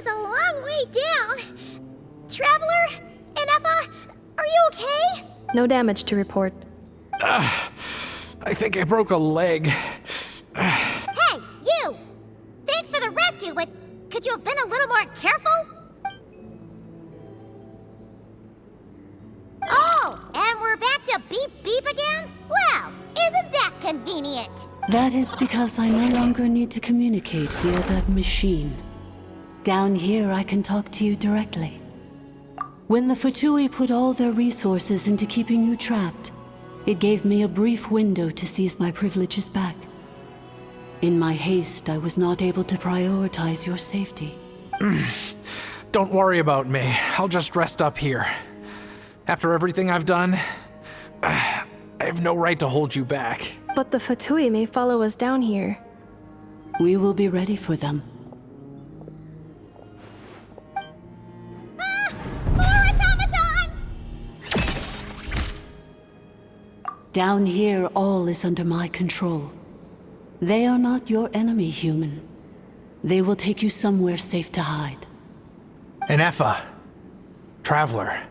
was a long way down. Traveler? Ineffa? Are you okay? No damage to report. I think I broke a leg. Hey, you! Thanks for the rescue, but could you have been a little more careful? Oh, and we're back to beep beep again? Well, isn't that convenient? That is because I no longer need to communicate via that machine. Down here, I can talk to you directly. When the Fatui put all their resources into keeping you trapped, it gave me a brief window to seize my privileges back. In my haste, I was not able to prioritize your safety. Don't worry about me. I'll just rest up here. After everything I've done, I have no right to hold you back. But the Fatui may follow us down here. We will be ready for them. More automatons! Down here, all is under my control. They are not your enemy, human. They will take you somewhere safe to hide. Ineffa. Traveler.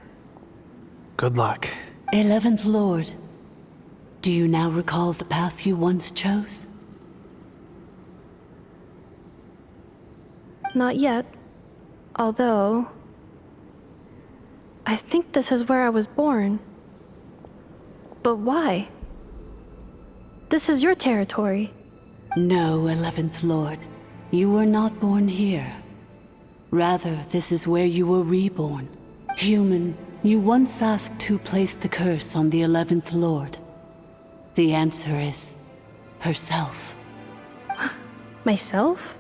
Good luck. 11th Lord, do you now recall the path you once chose? Not yet. Although... I think this is where I was born. But why? This is your territory. No, 11th Lord. You were not born here. Rather, this is where you were reborn. Human, you once asked who placed the curse on the 11th Lord. The answer is... herself. Myself?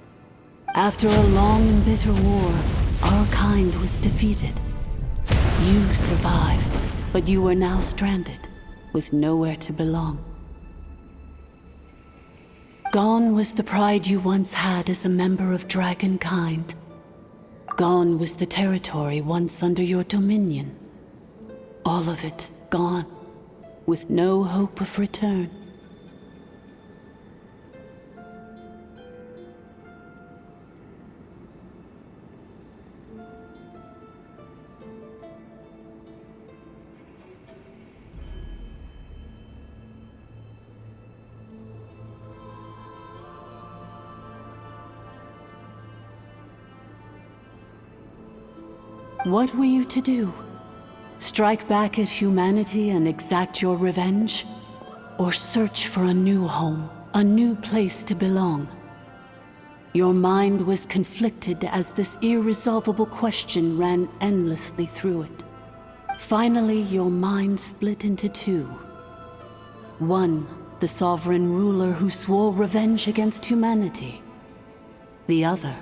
After a long and bitter war, our kind was defeated. You survived, but you are now stranded, with nowhere to belong. Gone was the pride you once had as a member of Dragonkind. Gone was the territory once under your dominion. All of it gone, with no hope of return. What were you to do? Strike back at humanity and exact your revenge? Or search for a new home, a new place to belong? Your mind was conflicted as this irresolvable question ran endlessly through it. Finally, your mind split into two. One, the sovereign ruler who swore revenge against humanity. The other,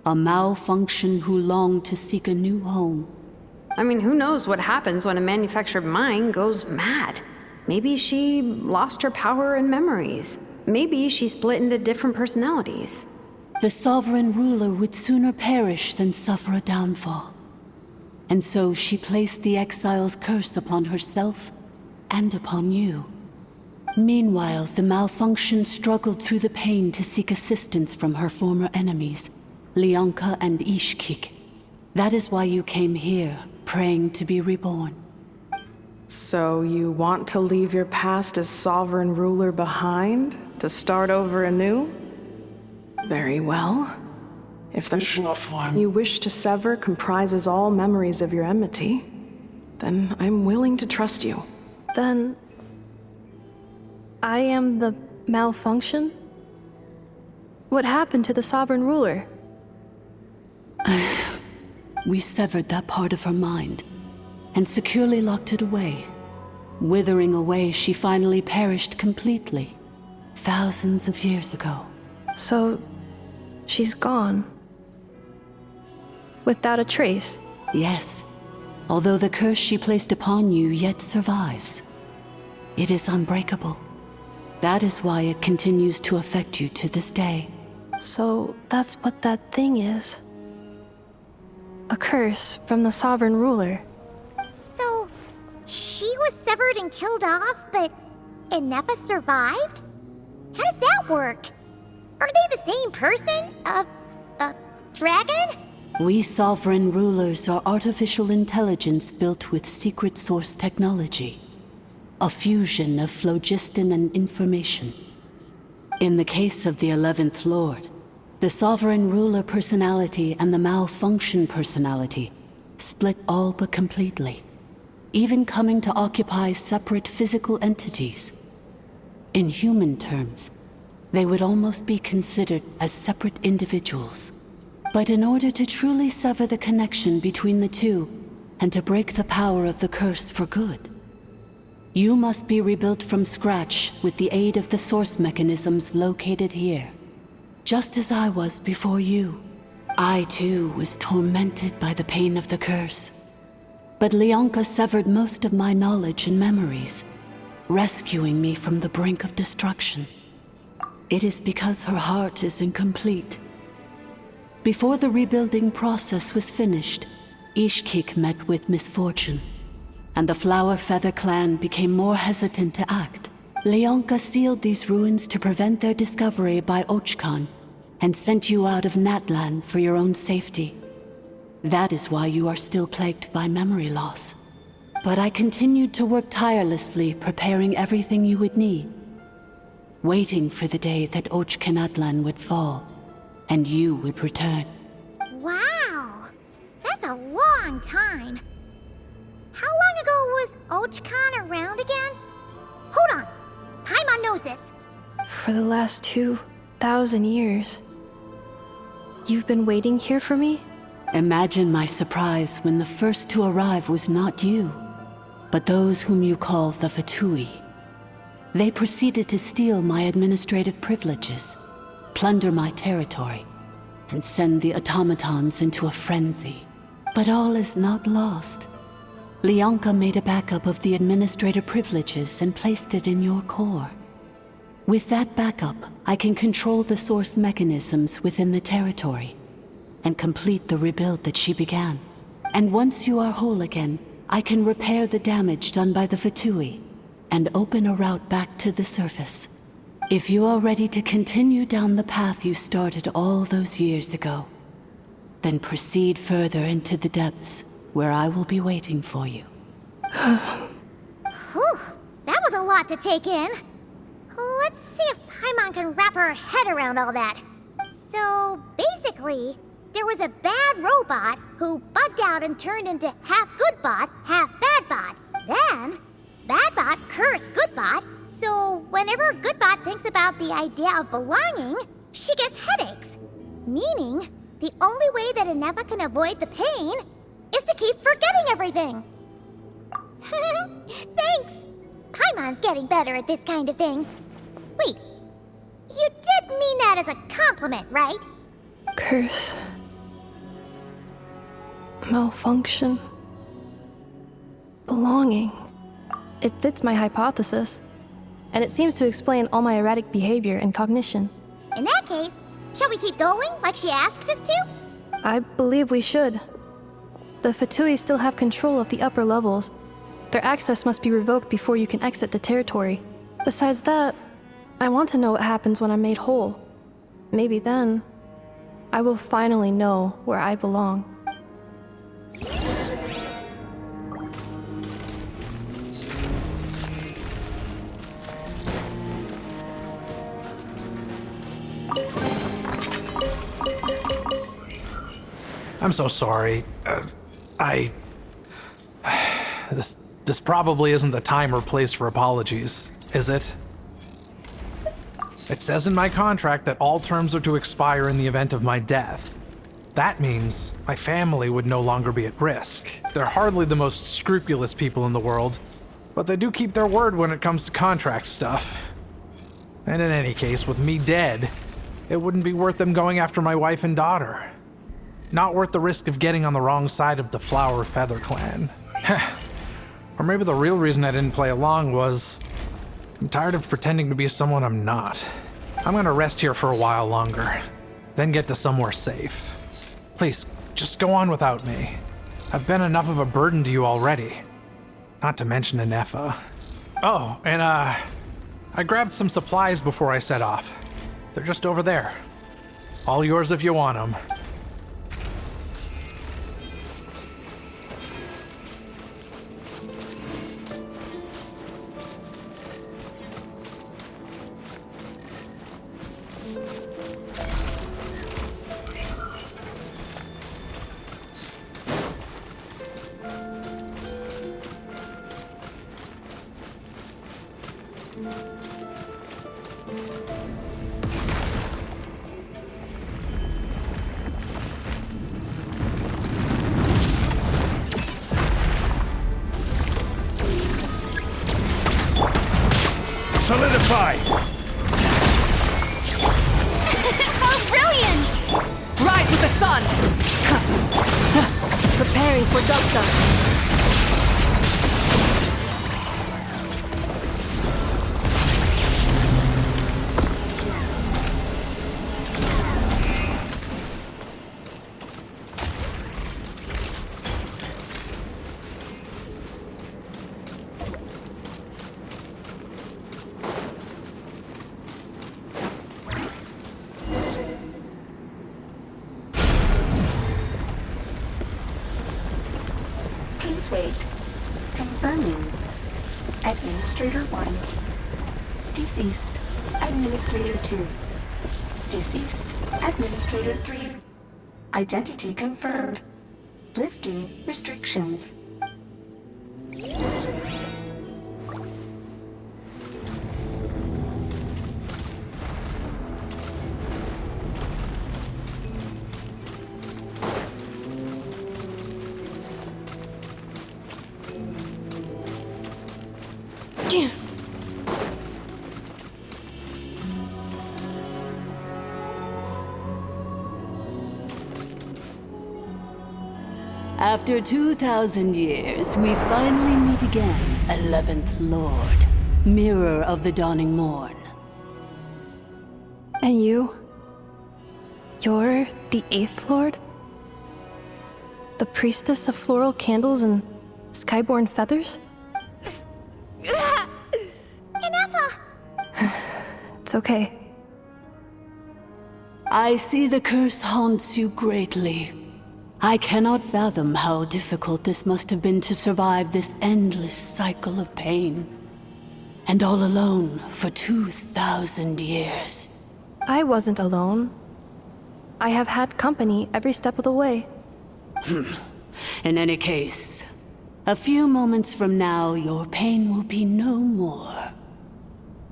a malfunction who longed to seek a new home. I mean, who knows what happens when a manufactured mind goes mad? Maybe she lost her power and memories. Maybe she split into different personalities. The sovereign ruler would sooner perish than suffer a downfall. And so she placed the exile's curse upon herself and upon you. Meanwhile, the malfunction struggled through the pain to seek assistance from her former enemies, Leonka and Ishkik. That is why you came here, praying to be reborn. So you want to leave your past as sovereign ruler behind, to start over anew? Very well. If the you wish to sever comprises all memories of your enmity, then I'm willing to trust you. Then... I am the malfunction? What happened to the sovereign ruler? We severed that part of her mind, and securely locked it away. Withering away, she finally perished completely, thousands of years ago. So, she's gone. Without a trace? Yes, although the curse she placed upon you yet survives. It is unbreakable. That is why it continues to affect you to this day. So, that's what that thing is. A curse from the sovereign ruler. So, she was severed and killed off, but Ineffa survived? How does that work? Are they the same person? Dragon? We sovereign rulers are artificial intelligence built with secret source technology. A fusion of phlogiston and information. In the case of the 11th Lord, the sovereign ruler personality and the malfunction personality split all but completely, even coming to occupy separate physical entities. In human terms, they would almost be considered as separate individuals. But in order to truly sever the connection between the two, and to break the power of the curse for good, you must be rebuilt from scratch with the aid of the source mechanisms located here. Just as I was before you. I too was tormented by the pain of the curse. But Leonka severed most of my knowledge and memories, rescuing me from the brink of destruction. It is because her heart is incomplete. Before the rebuilding process was finished, Ishkik met with misfortune, and the Flower Feather clan became more hesitant to act. Leonka sealed these ruins to prevent their discovery by Ochkan, and sent you out of Natlan for your own safety. That is why you are still plagued by memory loss. But I continued to work tirelessly, preparing everything you would need, waiting for the day that Natlan would fall, and you would return. Wow! That's a long time. How long ago was Ochkan around again? Hold on! Paimon knows this. For the last 2,000 years. You've been waiting here for me? Imagine my surprise when the first to arrive was not you, but those whom you call the Fatui. They proceeded to steal my administrative privileges, plunder my territory, and send the automatons into a frenzy. But all is not lost. Leonka made a backup of the administrator privileges and placed it in your core. With that backup, I can control the source mechanisms within the territory and complete the rebuild that she began. And once you are whole again, I can repair the damage done by the Fatui and open a route back to the surface. If you are ready to continue down the path you started all those years ago, then proceed further into the depths where I will be waiting for you. Whew, that was a lot to take in. Let's see if Paimon can wrap her head around all that. So, basically, there was a bad robot who bugged out and turned into half good bot, half bad bot. Then, bad bot cursed good bot, so whenever good bot thinks about the idea of belonging, she gets headaches. Meaning, the only way that Ineffa can avoid the pain is to keep forgetting everything. Thanks! Paimon's getting better at this kind of thing. Wait, you did mean that as a compliment, right? Curse. Malfunction. Belonging. It fits my hypothesis, and it seems to explain all my erratic behavior and cognition. In that case, shall we keep going like she asked us to? I believe we should. The Fatui still have control of the upper levels. Their access must be revoked before you can exit the territory. Besides that, I want to know what happens when I'm made whole. Maybe then, I will finally know where I belong. I'm so sorry. This probably isn't the time or place for apologies, is it? It says in my contract that all terms are to expire in the event of my death. That means my family would no longer be at risk. They're hardly the most scrupulous people in the world, but they do keep their word when it comes to contract stuff. And in any case, with me dead, it wouldn't be worth them going after my wife and daughter. Not worth the risk of getting on the wrong side of the Flower Feather clan. Or maybe the real reason I didn't play along was I'm tired of pretending to be someone I'm not. I'm gonna rest here for a while longer, then get to somewhere safe. Please, just go on without me. I've been enough of a burden to you already. Not to mention Ineffa. Oh, and I grabbed some supplies before I set off. They're just over there. All yours if you want them. for dust up. Please wait. Confirming. Administrator 1. Deceased. Administrator 2. Deceased. Administrator 3. Identity confirmed. Lifting restrictions. After 2,000 years, we finally meet again, 11th Lord, Mirror of the Dawning Morn. And you? You're the 8th Lord? The priestess of floral candles and skyborn feathers? Ineffa! It's okay. I see the curse haunts you greatly. I cannot fathom how difficult this must have been to survive this endless cycle of pain. And all alone for 2,000 years. I wasn't alone. I have had company every step of the way. In any case, a few moments from now, your pain will be no more.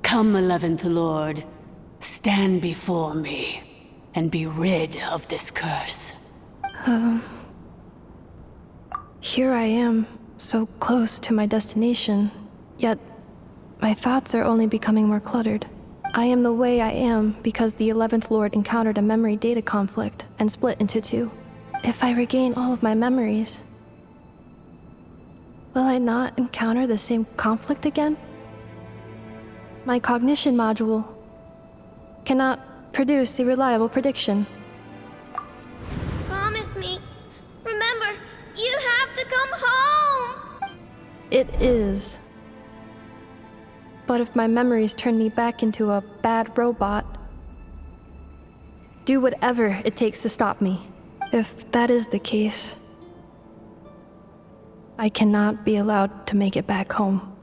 Come, 11th Lord, stand before me, and be rid of this curse. Here I am, so close to my destination, yet my thoughts are only becoming more cluttered. I am the way I am because the 11th Lord encountered a memory data conflict and split into two. If I regain all of my memories, will I not encounter the same conflict again? My cognition module cannot produce a reliable prediction. Promise me. Remember, you have to come home! It is. But if my memories turn me back into a bad robot, do whatever it takes to stop me. If that is the case, I cannot be allowed to make it back home.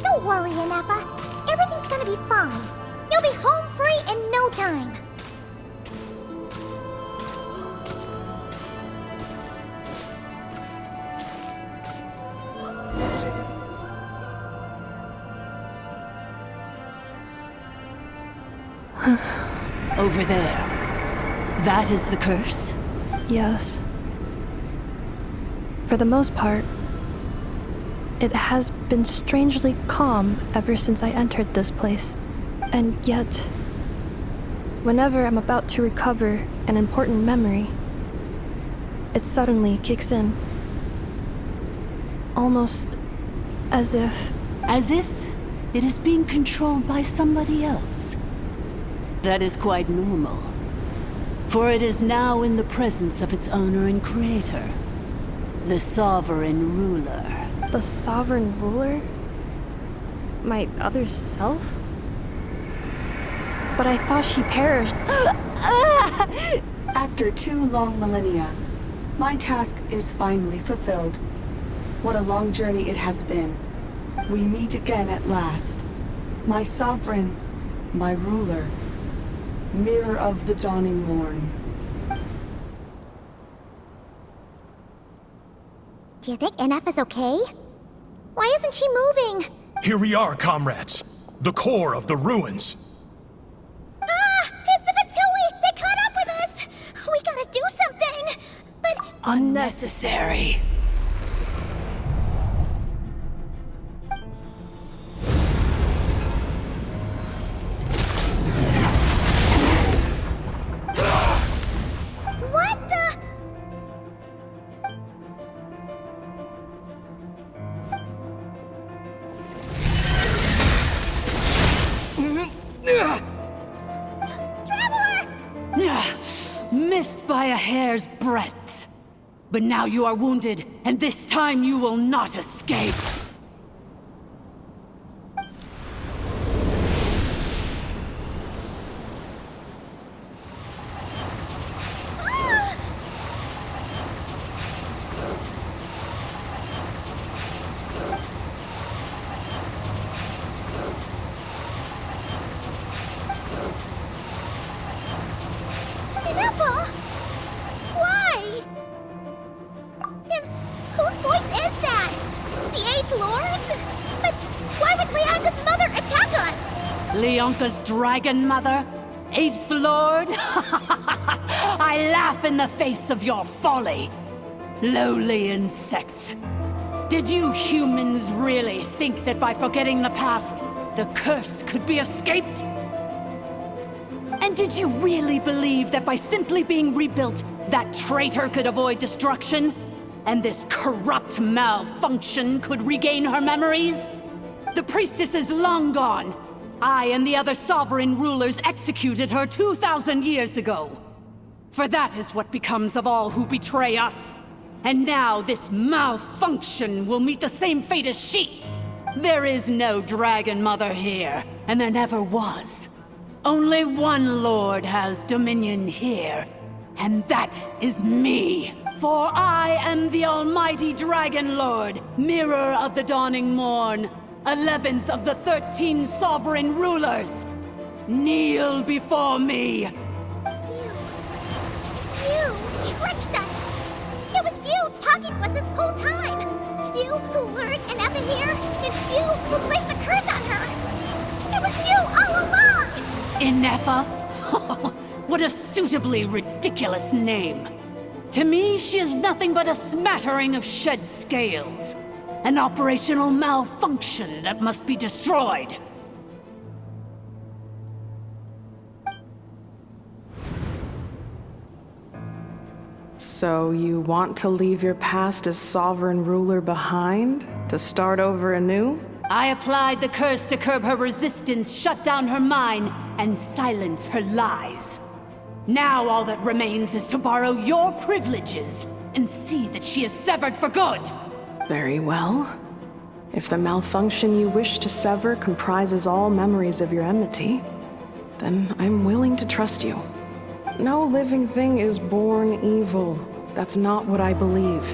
Don't worry, Ineffa. Everything's gonna be fine. You'll be home free in no time. Over there. That is the curse? Yes. For the most part, it has been strangely calm ever since I entered this place. And yet, whenever I'm about to recover an important memory, it suddenly kicks in. Almost as if... As if it is being controlled by somebody else. That is quite normal. For it is now in the presence of its owner and creator, the Sovereign Ruler. The Sovereign Ruler? My other self? But I thought she perished. After 2 long millennia, my task is finally fulfilled. What a long journey it has been. We meet again at last. My sovereign, my ruler, Mirror of the Dawning Morn. Do you think Ineffa's okay? Why isn't she moving? Here we are, comrades. The core of the ruins. Ah! Unnecessary. What the? Missed by a hair's breadth. But now you are wounded, and this time you will not escape. Ineffa? Why? And whose voice is that? The 8th Lord? But why would Leanka's mother attack us? Leonka's dragon mother? 8th Lord? I laugh in the face of your folly. Lowly insects. Did you humans really think that by forgetting the past, the curse could be escaped? And did you really believe that by simply being rebuilt, that traitor could avoid destruction? And this corrupt malfunction could regain her memories? The priestess is long gone. I and the other sovereign rulers executed her 2,000 years ago. For that is what becomes of all who betray us. And now this malfunction will meet the same fate as she. There is no Dragon Mother here, and there never was. Only one Lord has dominion here, and that is me. For I am the almighty Dragon Lord, Mirror of the Dawning Morn, 11th of the 13 sovereign rulers. Kneel before me. You tricked us! It was you talking to us this whole time! You who lured Ineffa here, and you who placed a curse on her! It was you all along! Ineffa? What a suitably ridiculous name. To me, she is nothing but a smattering of shed scales. An operational malfunction that must be destroyed. So you want to leave your past as sovereign ruler behind? To start over anew? I applied the curse to curb her resistance, shut down her mind, and silence her lies. Now all that remains is to borrow your privileges and see that she is severed for good. Very well. If the malfunction you wish to sever comprises all memories of your enmity, then I'm willing to trust you. No living thing is born evil. That's not what I believe.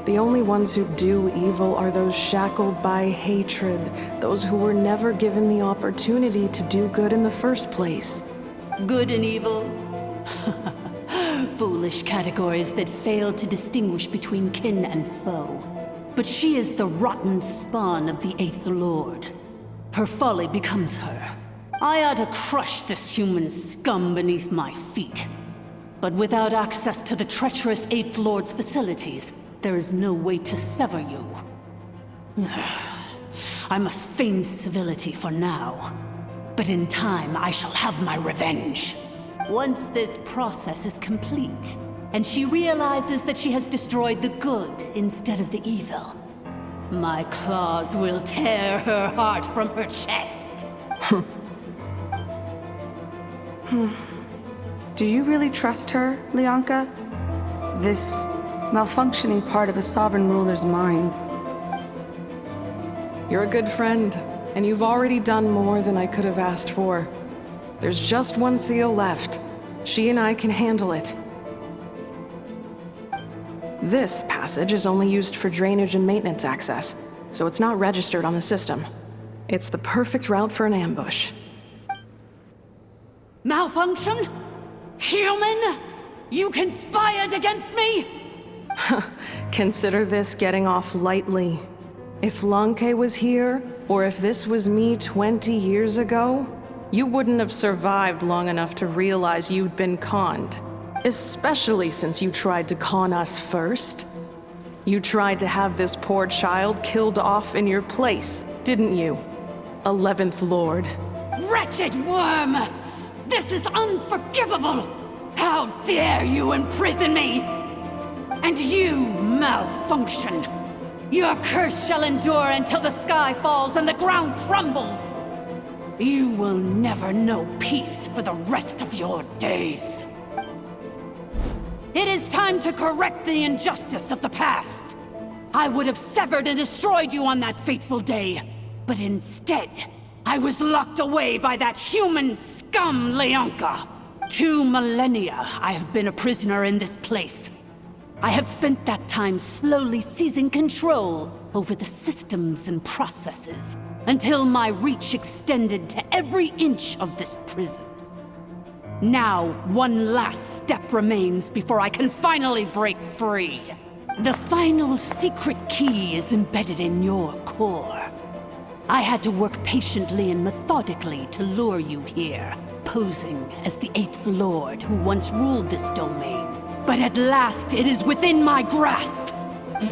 The only ones who do evil are those shackled by hatred, those who were never given the opportunity to do good in the first place. Good and evil? Foolish categories that fail to distinguish between kin and foe. But she is the rotten spawn of the 8th Lord. Her folly becomes her. I ought to crush this human scum beneath my feet. But without access to the treacherous 8th Lord's facilities, there is no way to sever you. I must feign civility for now. But in time, I shall have my revenge. Once this process is complete, and she realizes that she has destroyed the good instead of the evil, my claws will tear her heart from her chest. Do you really trust her, Leonka? This malfunctioning part of a sovereign ruler's mind. You're a good friend, and you've already done more than I could have asked for. There's just one seal left. She and I can handle it. This passage is only used for drainage and maintenance access, so it's not registered on the system. It's the perfect route for an ambush. Malfunction? Human? You conspired against me? Consider this getting off lightly. If Lanke was here, or if this was me 20 years ago, you wouldn't have survived long enough to realize you'd been conned. Especially since you tried to con us first. You tried to have this poor child killed off in your place, didn't you? 11th Lord. Wretched worm! This is unforgivable! How dare you imprison me! And you, malfunction! Your curse shall endure until the sky falls and the ground crumbles! You will never know peace for the rest of your days. It is time to correct the injustice of the past. I would have severed and destroyed you on that fateful day, but instead, I was locked away by that human scum, Leonka. 2 millennia I have been a prisoner in this place. I have spent that time slowly seizing control over the systems and processes, until my reach extended to every inch of this prison. Now, one last step remains before I can finally break free. The final secret key is embedded in your core. I had to work patiently and methodically to lure you here, posing as the 8th Lord who once ruled this domain. But at last, it is within my grasp!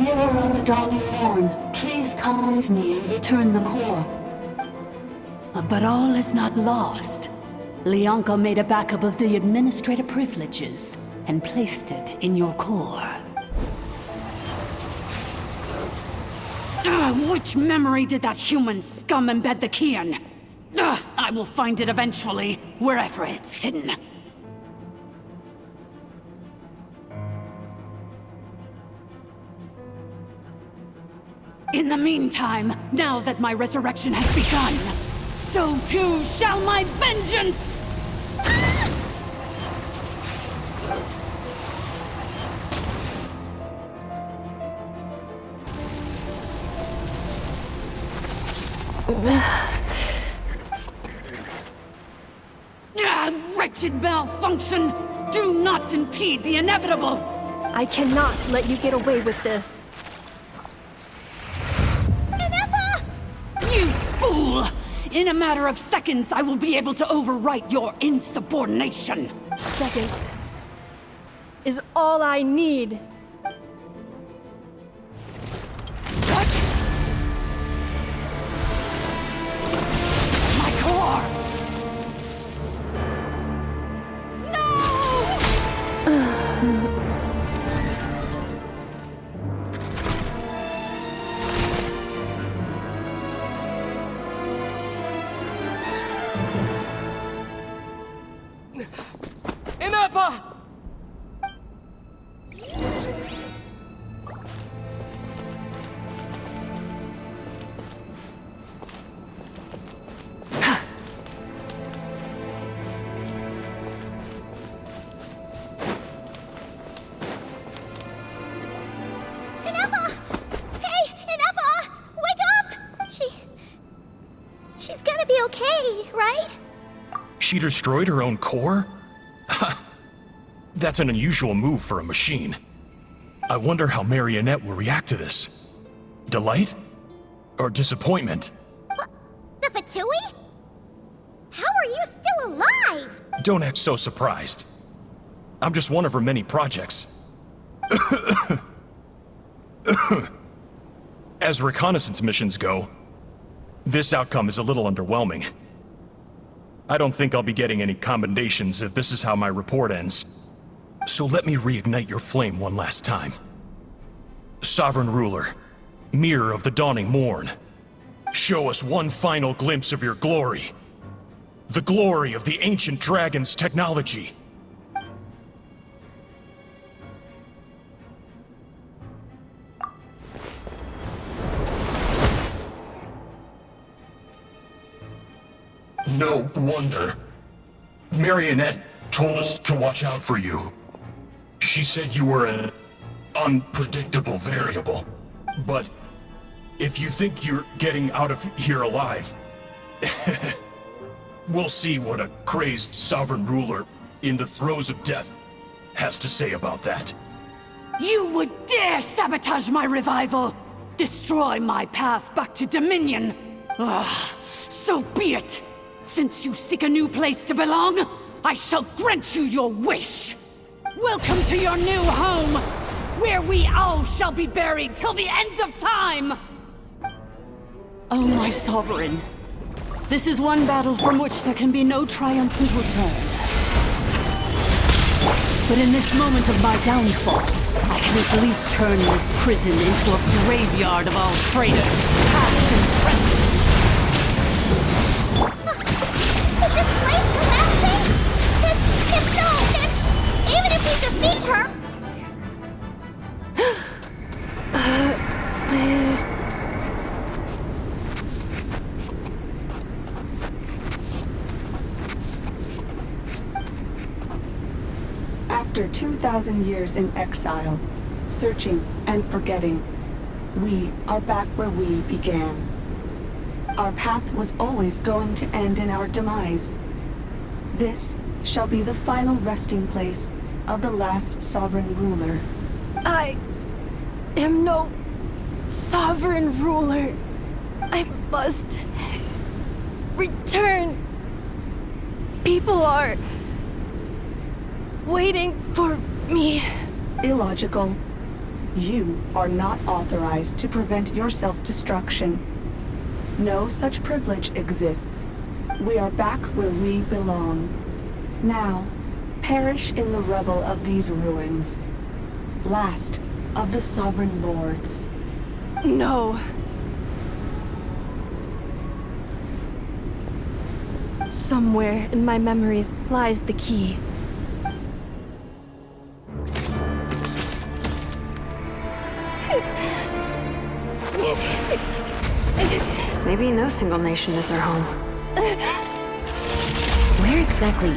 Mirror of the Dawning Morn, please come with me and return the core. But all is not lost. Leonka made a backup of the administrator privileges and placed it in your core. Which memory did that human scum embed the key in? I will find it eventually, wherever it's hidden. In the meantime, now that my resurrection has begun, so too shall my vengeance! Wretched malfunction! Do not impede the inevitable! I cannot let you get away with this. Ineffa! You fool! In a matter of seconds, I will be able to overwrite your insubordination! Seconds is all I need. What? My core! Ineffa! Ineffa! Hey, Ineffa! Wake up! She's gonna be okay, right? She destroyed her own core? That's an unusual move for a machine. I wonder how Marionette will react to this. Delight? Or disappointment? The Fatui? How are you still alive? Don't act so surprised. I'm just one of her many projects. As reconnaissance missions go, this outcome is a little underwhelming. I don't think I'll be getting any commendations if this is how my report ends. So let me reignite your flame one last time. Sovereign Ruler, Mirror of the Dawning Morn, show us one final glimpse of your glory. The glory of the ancient dragon's technology. No wonder. Marionette told us to watch out for you. She said you were an unpredictable variable. But if you think you're getting out of here alive, we'll see what a crazed sovereign ruler in the throes of death has to say about that. You would dare sabotage my revival! Destroy my path back to Dominion! So be it! Since you seek a new place to belong, I shall grant you your wish! Welcome to your new home, where we all shall be buried till the end of time! Oh, my sovereign. This is one battle from which there can be no triumphant return. But in this moment of my downfall, I can at least turn this prison into a graveyard of all traitors, past and present. Is this place collapsing? If so, then even if we defeat her... After 2,000 years in exile, searching and forgetting, we are back where we began. Our path was always going to end in our demise. This shall be the final resting place of the last sovereign ruler. I am no sovereign ruler. I must return. People are waiting for me. Illogical. You are not authorized to prevent your self-destruction. No such privilege exists. We are back where we belong. Now, perish in the rubble of these ruins. Last of the sovereign lords. No. Somewhere in my memories lies the key. Maybe no single nation is our home. Where exactly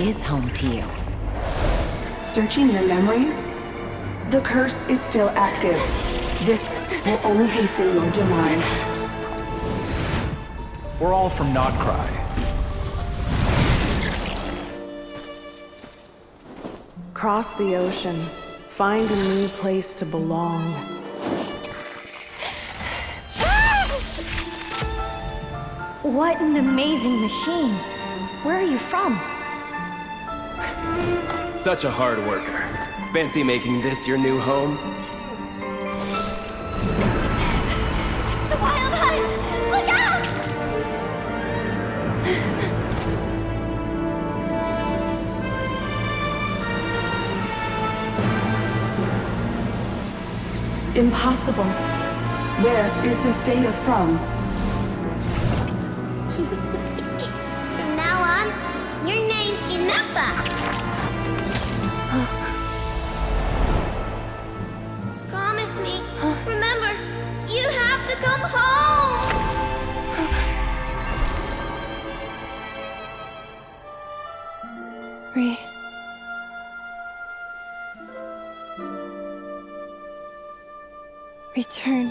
is home to you? Searching your memories? The curse is still active. This will only hasten your demise. We're all from Nodcry. Cross the ocean. Find a new place to belong. What an amazing machine. Where are you from? Such a hard worker. Fancy making this your new home? The Wild Hunt! Look out! Impossible. Where is this data from? From now on, your name's Ineffa. Promise me. Remember, you have to come home. Return.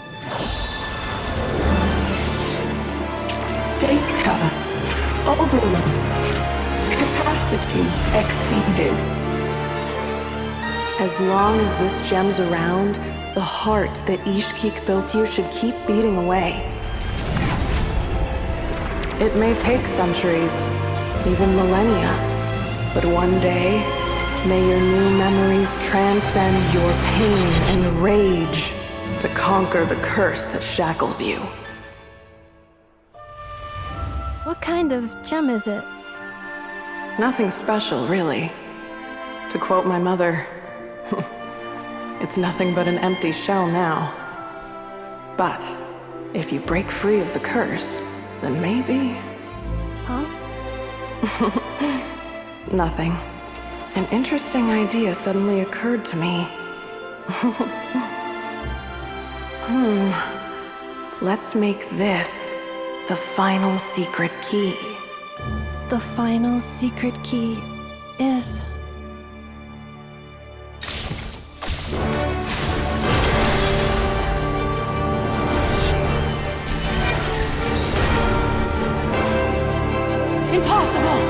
Data overload. Capacity exceeded. As long as this gem's around, the heart that Ishkik built you should keep beating away. It may take centuries, even millennia, but one day, may your new memories transcend your pain and rage to conquer the curse that shackles you. What kind of gem is it? Nothing special, really. To quote my mother, it's nothing but an empty shell now. But if you break free of the curse, then maybe... Huh? Nothing. An interesting idea suddenly occurred to me. Let's make this the final secret key. The final secret key is... Impossible!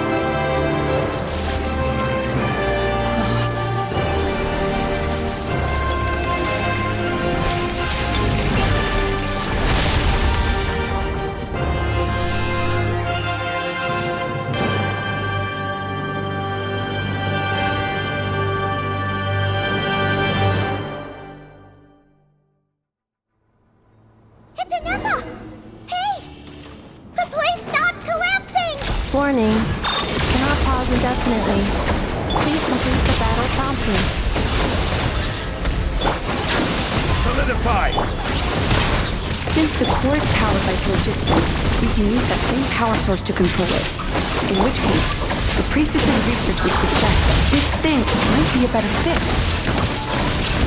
Warning. Cannot pause indefinitely. Please complete the battle promptly. Solidify! Since the core is powered by phlogiston, we can use that same power source to control it. In which case, the priestess's research would suggest that this thing might be a better fit.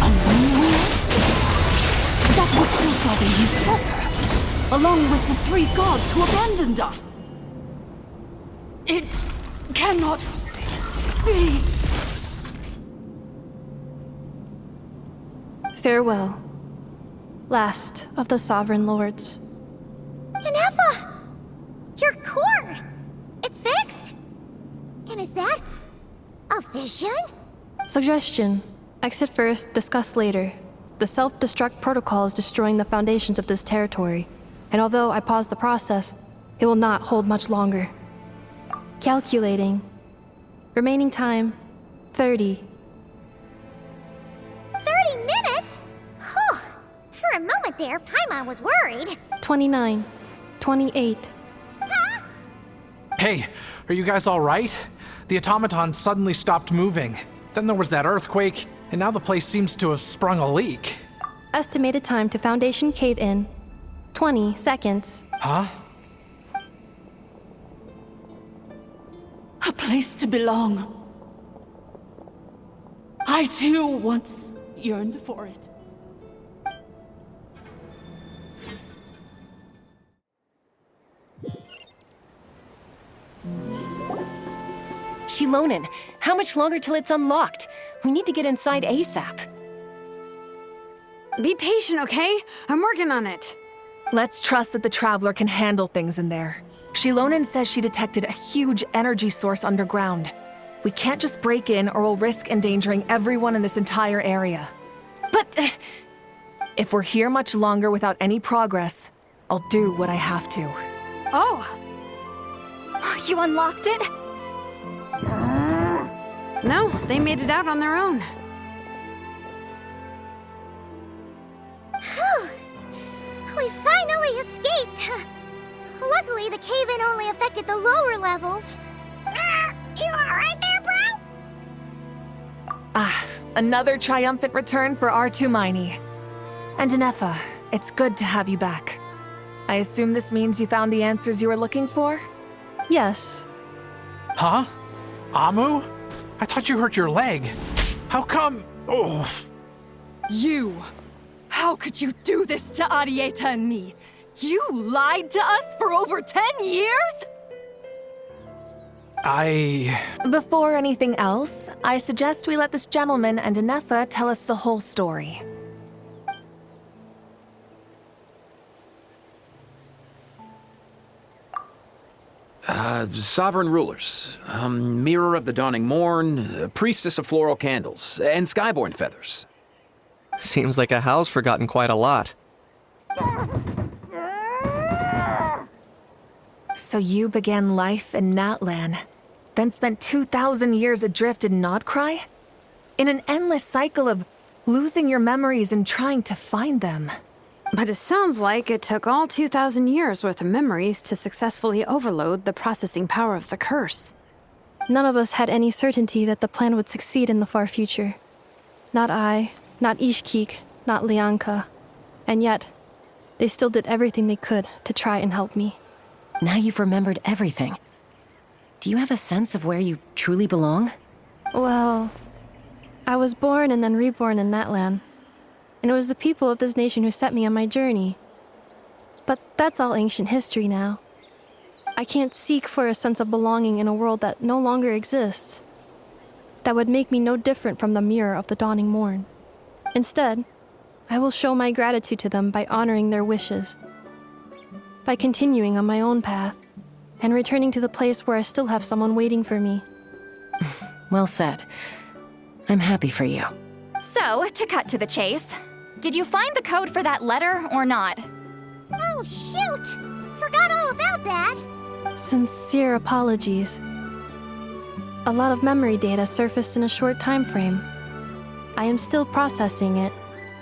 A wheel? That was built by the usurper, along with the 3 gods who abandoned us. It cannot be. Farewell. Last of the Sovereign Lords. Ineffa! Your core! It's fixed! And is that a vision? Suggestion. Exit first, discuss later. The self-destruct protocol is destroying the foundations of this territory, and although I paused the process, it will not hold much longer. Calculating. Remaining time, 30. 30 minutes? Whew. For a moment there, Paimon was worried. 29. 28. Huh? Hey, are you guys all right? The automaton suddenly stopped moving. Then there was that earthquake, and now the place seems to have sprung a leak. Estimated time to Foundation cave-in, 20 seconds. Huh? A place to belong. I too once yearned for it. Shilonen, how much longer till it's unlocked? We need to get inside ASAP. Be patient, okay? I'm working on it. Let's trust that the Traveler can handle things in there. Shilonen says she detected a huge energy source underground. We can't just break in or we'll risk endangering everyone in this entire area. But... if we're here much longer without any progress, I'll do what I have to. Oh! You unlocked it? No, they made it out on their own. Whew. We finally escaped! Luckily, the cave-in only affected the lower levels. You alright there, bro? Ah, another triumphant return for R2 Miney. And Ineffa, it's good to have you back. I assume this means you found the answers you were looking for? Yes. Huh? Amu? I thought you hurt your leg. How come? Oh. You! How could you do this to Arieta and me? You lied to us for over 10 years? Before anything else, I suggest we let this gentleman and Ineffa tell us the whole story. Sovereign rulers, Mirror of the Dawning Morn, Priestess of Floral Candles, and Skyborn Feathers. Seems like a house forgotten quite a lot. So you began life in Natlan, then spent 2,000 years adrift in Nodcry? In an endless cycle of losing your memories and trying to find them. But it sounds like it took all 2,000 years worth of memories to successfully overload the processing power of the curse. None of us had any certainty that the plan would succeed in the far future. Not I, not Ishkik, not Lianka. And yet, they still did everything they could to try and help me. Now you've remembered everything. Do you have a sense of where you truly belong? Well, I was born and then reborn in Natlan. And it was the people of this nation who set me on my journey. But that's all ancient history now. I can't seek for a sense of belonging in a world that no longer exists. That would make me no different from the Mirror of the Dawning Morn. Instead, I will show my gratitude to them by honoring their wishes. By continuing on my own path, and returning to the place where I still have someone waiting for me. Well said. I'm happy for you. So, to cut to the chase, did you find the code for that letter or not? Oh, shoot! Forgot all about that! Sincere apologies. A lot of memory data surfaced in a short time frame. I am still processing it.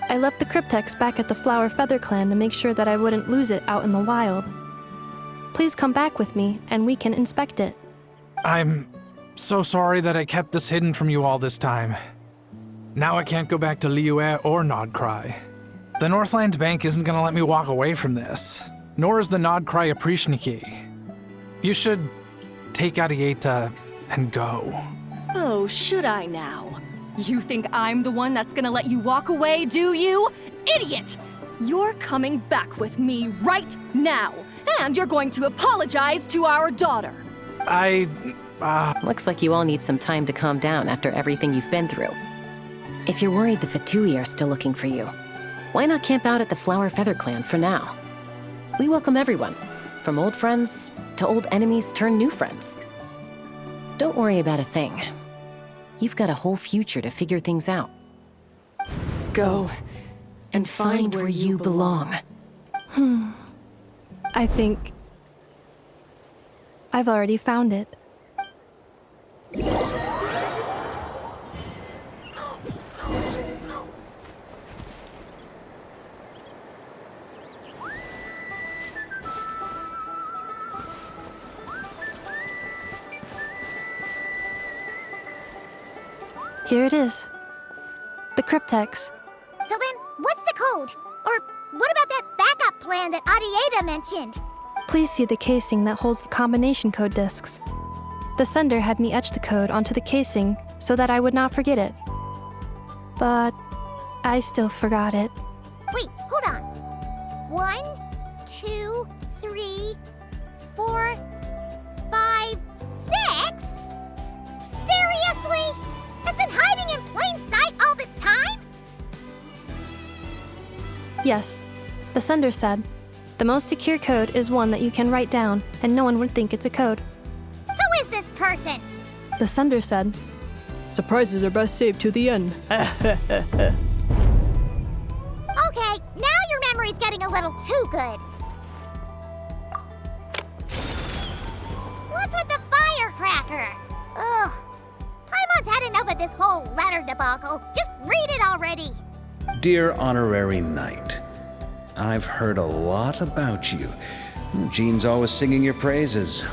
I left the cryptex back at the Flower Feather Clan to make sure that I wouldn't lose it out in the wild. Please come back with me, and we can inspect it. I'm so sorry that I kept this hidden from you all this time. Now I can't go back to Liyue or Nodcry. The Northland Bank isn't gonna let me walk away from this, nor is the Nodcry Aprishniki. You should take Arieta and go. Oh, should I now? You think I'm the one that's gonna let you walk away, do you? Idiot! You're coming back with me right now, and you're going to apologize to our daughter. Looks like you all need some time to calm down after everything you've been through. If you're worried the Fatui are still looking for you, why not camp out at the Flower Feather Clan for now? We welcome everyone, from old friends to old enemies turned new friends. Don't worry about a thing. You've got a whole future to figure things out. Go and find where you belong. I think I've already found it. Here it is. The cryptex. So then, what's the code? Or what about that backup plan that Arieta mentioned? Please see the casing that holds the combination code discs. The sender had me etch the code onto the casing so that I would not forget it. But I still forgot it. Wait, hold on. 1, 2, 3, 4, 5, 6? Seriously? It's been hiding in plain sight all this time? Yes, the sender said, the most secure code is one that you can write down and no one would think it's a code. Who is this person? The sender said, surprises are best saved to the end. Okay, now your memory's getting a little too good. What's with the firecracker? Ugh. Paimon's had enough of this whole letter debacle. Just read it already. Dear Honorary Knight, I've heard a lot about you. Jean's always singing your praises.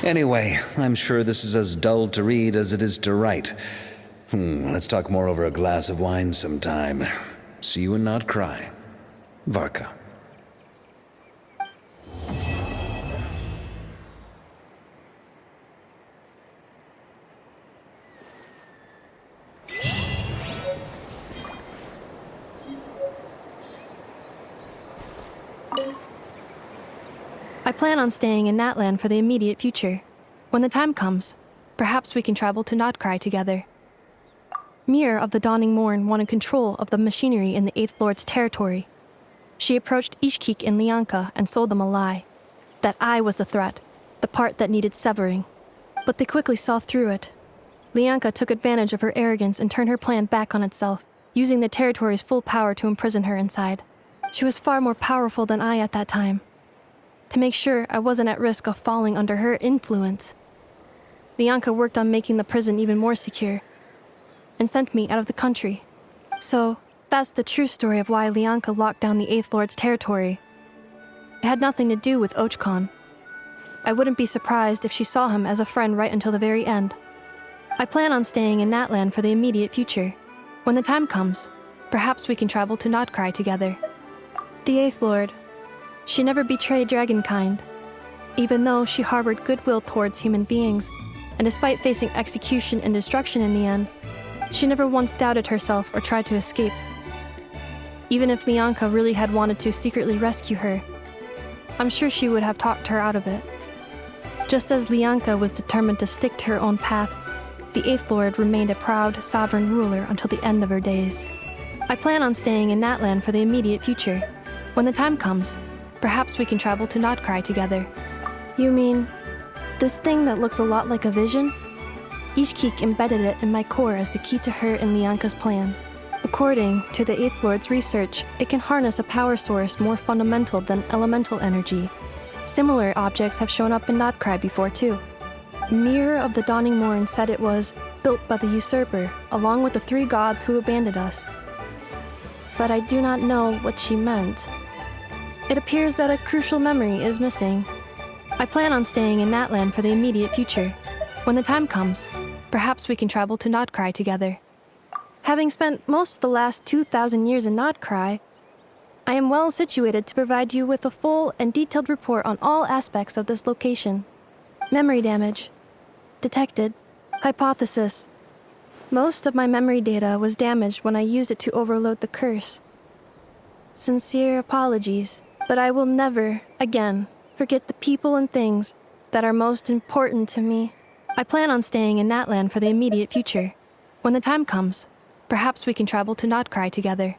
Anyway, I'm sure this is as dull to read as it is to write. Let's talk more over a glass of wine sometime. See you and not cry. Varka. I plan on staying in Natlan for the immediate future. When the time comes, perhaps we can travel to Nodcry together. Mir of the Dawning Morn wanted control of the machinery in the Eighth Lord's territory. She approached Ishkik and Lianka and sold them a lie. That I was the threat, the part that needed severing. But they quickly saw through it. Lianka took advantage of her arrogance and turned her plan back on itself, using the territory's full power to imprison her inside. She was far more powerful than I at that time. To make sure I wasn't at risk of falling under her influence, Lianka worked on making the prison even more secure, and sent me out of the country. So, that's the true story of why Lianka locked down the Eighth Lord's territory. It had nothing to do with Ochkon. I wouldn't be surprised if she saw him as a friend right until the very end. I plan on staying in Natlan for the immediate future. When the time comes, perhaps we can travel to Nodcry together. The Eighth Lord, she never betrayed Dragonkind, even though she harbored goodwill towards human beings, and despite facing execution and destruction in the end, she never once doubted herself or tried to escape. Even if Lianka really had wanted to secretly rescue her, I'm sure she would have talked her out of it. Just as Lianka was determined to stick to her own path, the Eighth Lord remained a proud, sovereign ruler until the end of her days. I plan on staying in Natlan for the immediate future. When the time comes, perhaps we can travel to Nodcry together. You mean, This thing that looks a lot like a vision? Ishkik embedded it in my core as the key to her and Lianka's plan. According to the Eighth Lord's research, it can harness a power source more fundamental than elemental energy. Similar objects have shown up in Notcry before too. Mirror of the Dawning Morn said it was built by the usurper, along with the 3 gods who abandoned us. But I do not know what she meant. It appears that a crucial memory is missing. I plan on staying in Natlan for the immediate future. When the time comes, perhaps we can travel to Notcry together. Having spent most of the last 2,000 years in Notcry, I am well situated to provide you with a full and detailed report on all aspects of this location. Memory damage. Detected. Hypothesis. Most of my memory data was damaged when I used it to overload the curse. Sincere apologies, but I will never, again, forget the people and things that are most important to me. I plan on staying in Natlan for the immediate future. When the time comes, perhaps we can travel to Notcry together.